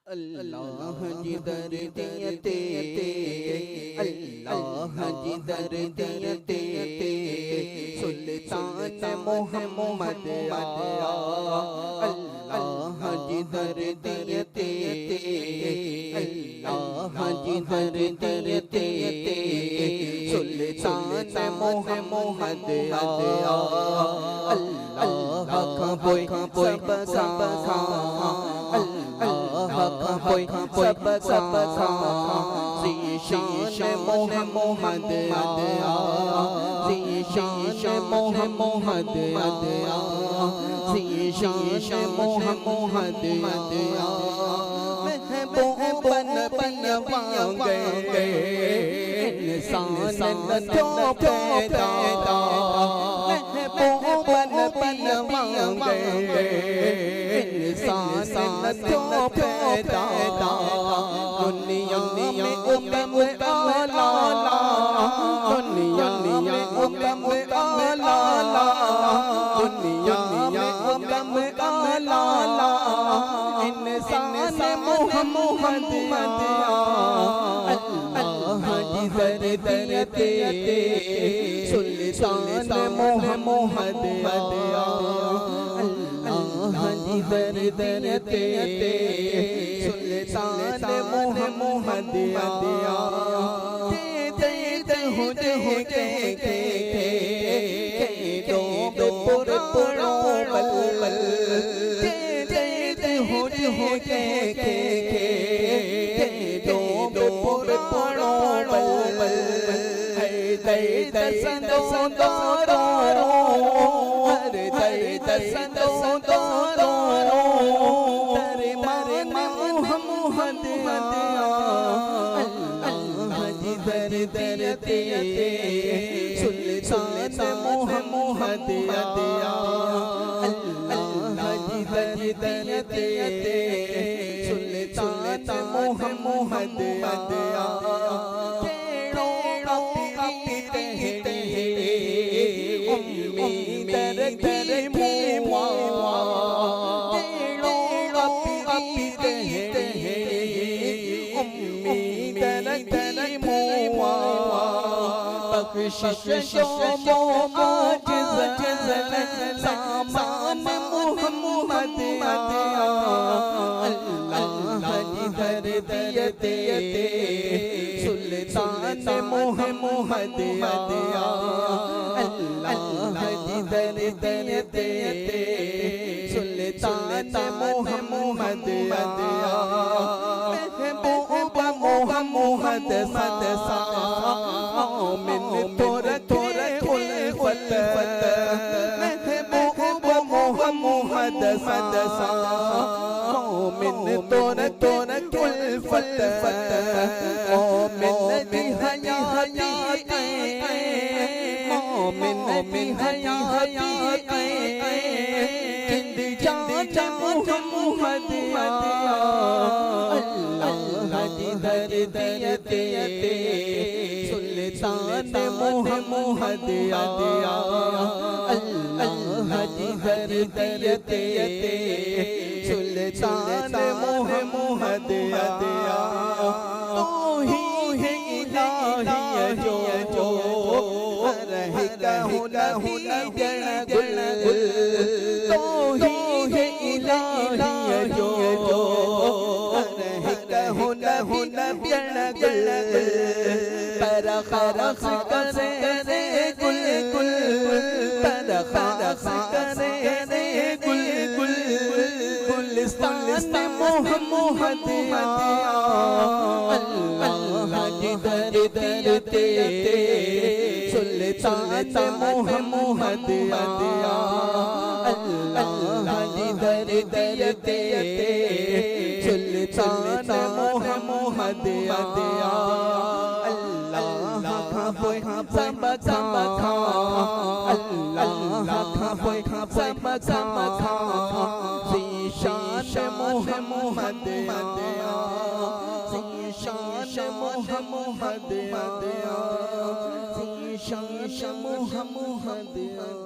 अल्लाह जिधर दियते अल्लाह जिधर दियते सुल्तान मोहम्मद अल्लाह जिधर दियते अल्लाह जिधर दियते सुल्तान मोहम्मद अल्लाह का बोय सब सबका ज़ीशान मोहम्मद ज़ीशान मोहम्मद ज़ीशान मोहम्मद महबूब नबी वांगे इंसान तो पैदा महबूब नबी वांगे इंसान तो पैदा दुनिया में उम्म आला दुनिया में उम्म आला दुनिया में उम्म आला इंसान मोहम्मद अल्लाह जिधर दियते सुल्तान मोहम्मद जिधर दियते सुल्तान मोहम्मद देते हो के दो पुरो बल देते हो के दो पुरो बल दे संदो अरे दे संदो जिधर दियते सुल्तान मोहम्मद अल्लाह जिधर दियते सुल्तान मोहम्मद उम्मीद बख्शिश जो आजिज़ सामान मोहम्मद अल्लाह जिधर दियते सुल्तान मोहम्मद अल्लाह जिधर दियते सुल्तान मोहम्मद महबूब मोहम्मद सदसा मिन तोर उल्फत महबूब मोहम्मद सदसा मिन तोर उल्फत मोमिन भी हयाती मोमिन भी हयाती जिंद जान मोहम्मद अल्लाह जिधर दियते सुल्तान मोहम्मद अल्लाह जिधर दियते सुल्तान मोहम्मद तू ही है इलाही जो रहता हूँ जड़ गुल तू ही है इलाही जो रहता हूँ जड़ गुल परखरख करे गुल परखरख करे गुल गुलिस्तान मोहम्मद अल्लाह जिधर दियते सुल्तान मोहम्मद अल्लाह जिधर दियते सुल्तान मोहम्मद अल्लाह का बोय सबका अल्लाह का बोय सबका ज़ीशान मोहम्मद ज़ीशान मोहम्मद ज़ीशान मोहम्मद